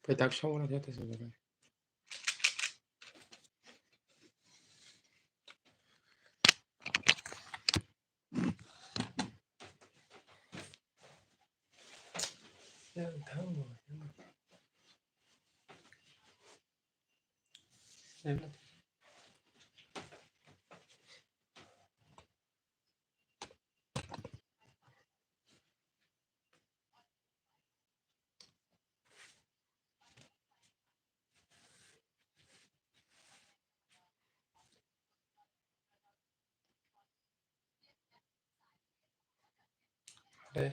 Phải tak song na jata sebenarnya. Ya tahu. Evet. Đây.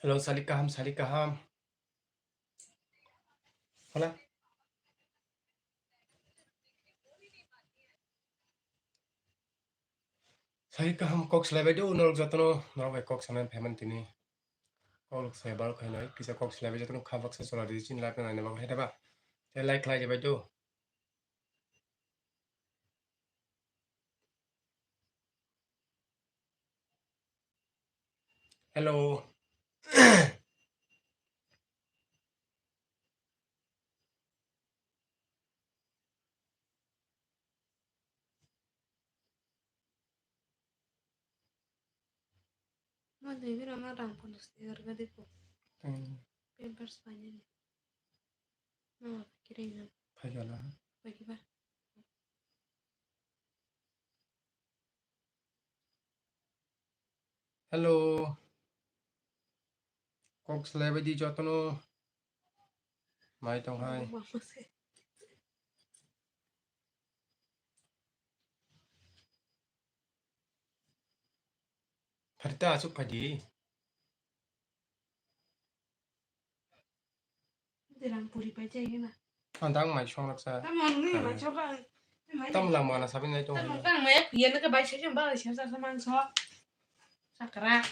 Hello, salikaham, salikaham. Hola. Salikaham kok selebe do nol jatno nol kok samen payment ini. Kok sebar kau nai kisah kok selebe jatno khabak se solar di chin live na ne bang heta ba. Te like like jebe do. Hello. No, devi ramar rampon sti harga depo. Pampers banyak nih. No, kirain Pajala. bagi ba. Hello. Kok selebe di jatno. Mai tong hai. Farita asuk padi. Dirang puri paja ini na. Andang mai chong laksa. Tamang nih macam apa? Tam lang mana sabi nai tong. Tamang kan mai pian ke bayi sih mbak siapa sama so. Sakra.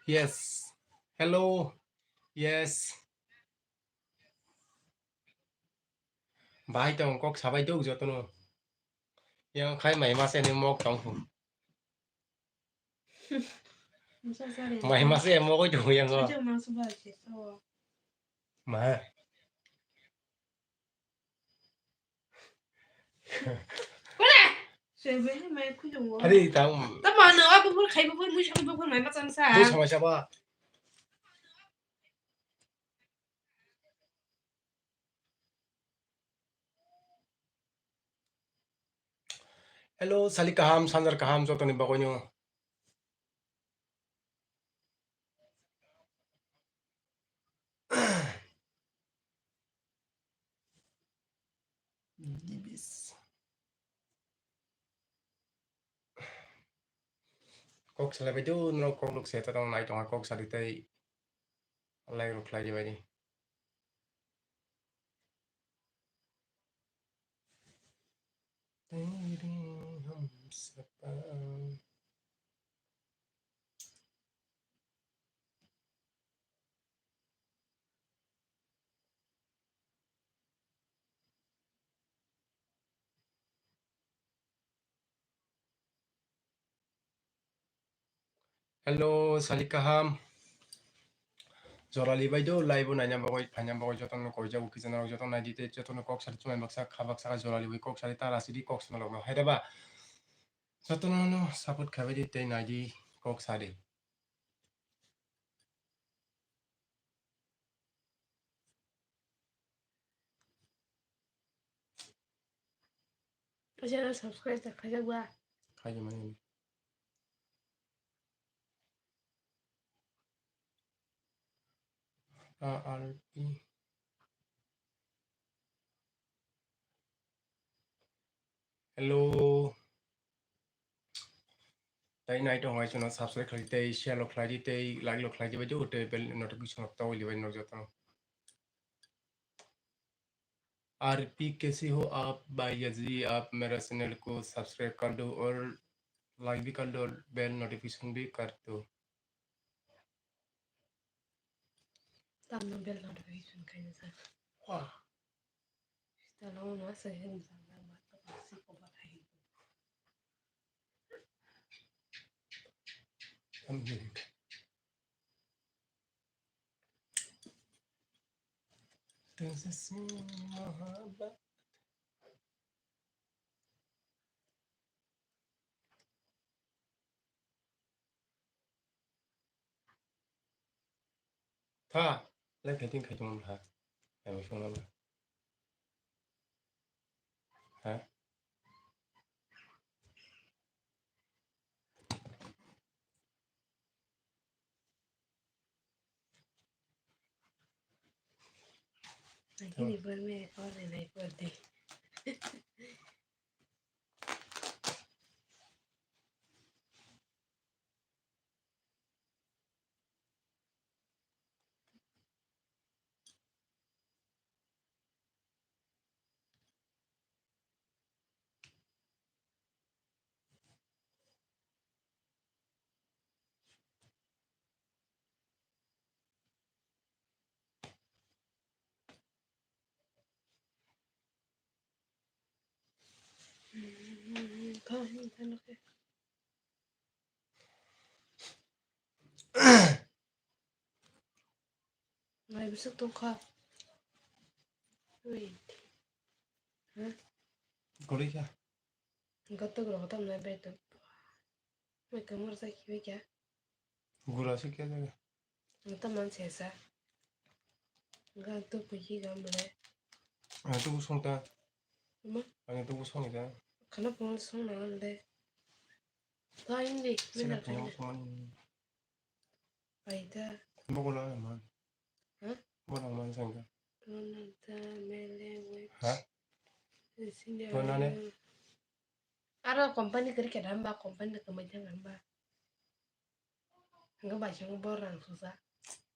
Yes. Hello. Yes. Bài tông có sao bài đâu cho tôi nó yang khai mày mà xem em mọc trong phủ mày mà xem mọc cái chỗ yang ngờ mà đi tao tao mà nữa bố khai bố mới xong bố mày bắt chân sao tôi sao ba hello sali kaham sanjar kaham cho tôi ni bago nyo kok sala bedo no kok luk se tong nai tong kok sali tai lai luk lai vậy đi hello sali kaham Zorali bay do live na nyam bagoy phanyam bagoy joton no koja uki jana joton na dite joton no kok sari chumai baksa khabak saka zorali wi kok sari tara sidi kok sna log haida ba joton no saput khabe dite na di kok sari Jangan subscribe tak kerja gua. khaje mani RP hello tai nai to ngai chono subscribe khali te share lo khali te like lo khali bay do te bell notification of taw libai no joton RP कैसे हो आप भाई जी आप मेरा channel को subscribe कर दो और लाइक भी कर दो और बेल नोटिफिकेशन भी कर दो 땀은 별로 안 나게 준 가면서 와. 진짜 너무 와서 현장 나 맞다 쓰고 봐 다행이고 감사합니다. 다 lấy cái tiếng khai trong hả em mới không lắm hả Lakini bwana wale naipoti 가니 가놓게 나이 무슨 똑카 왜 응? 고리 क्या 이것도 그러고 땀 나이 배도 왜 그물 사기 왜 क्या गुरा से क्या देगा 땀 많지 사 이것도 부기 감래 아니 또 우성다 뭐 아니 또 우성이다 가나 보면 속 나는데 다 인디 제가 맨날 그냥 가냐 우성은 바이다 먹을라 만 응? 뭐라만 생각 그런다 멜레 hả 웹 thôi nó đi 알아 컴퍼니 그렇게 남바 컴퍼니 그만 남바 이거 마시는 거랑 수사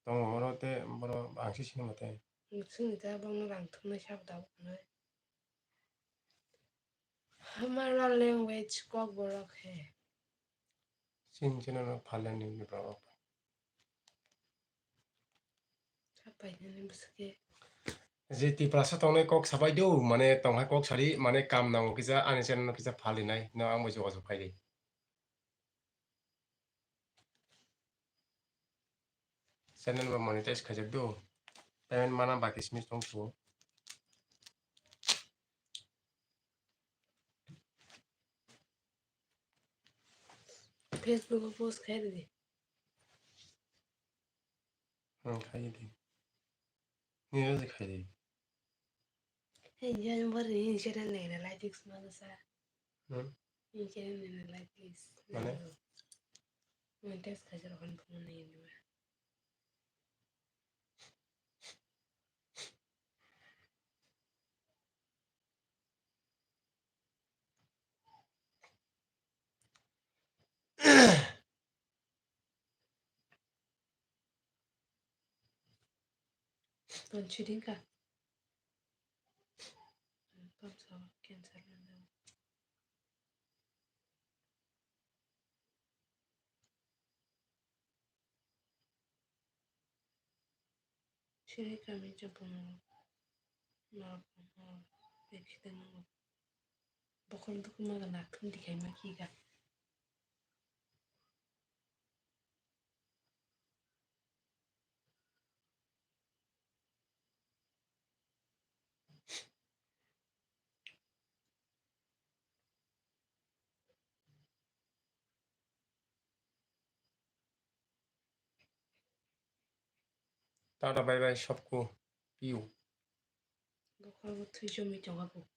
tao mà nó tê mà nó bằng xí xí mà tê 무슨 이제 방랑 통나 샵다 보네 하말라 랭웨지 kokBorok 해 xin cho nên nó phải lên được rồi 아빠 있는 무슨 게 जे ती Prasa tao này kok sabai đâu mà này tao hay kok sari mà này cam nào cái anh xem nó cái phải lên này nó ăn mới cho vào phải đi channel mà monetize khai được payment mana baki smith tong chu 페이스북 포스트 해야 돼 khai đi như thế khai đi 이제는 머리 인쇄는 내가 라이틱스 만나서 ừ 인쇄는 내가 라이틱스 뭐네 몬테스 가지러 간 부분에 있는 거야 넌 줄인가? 깜짝 괜찮은데 줄이감이 좀 보면 막 이렇게 되는 거 먹을 누구마가 나쁜데 개막이가 tao đã bye bye shop cô yêu 먹을 거 투좀이 정하고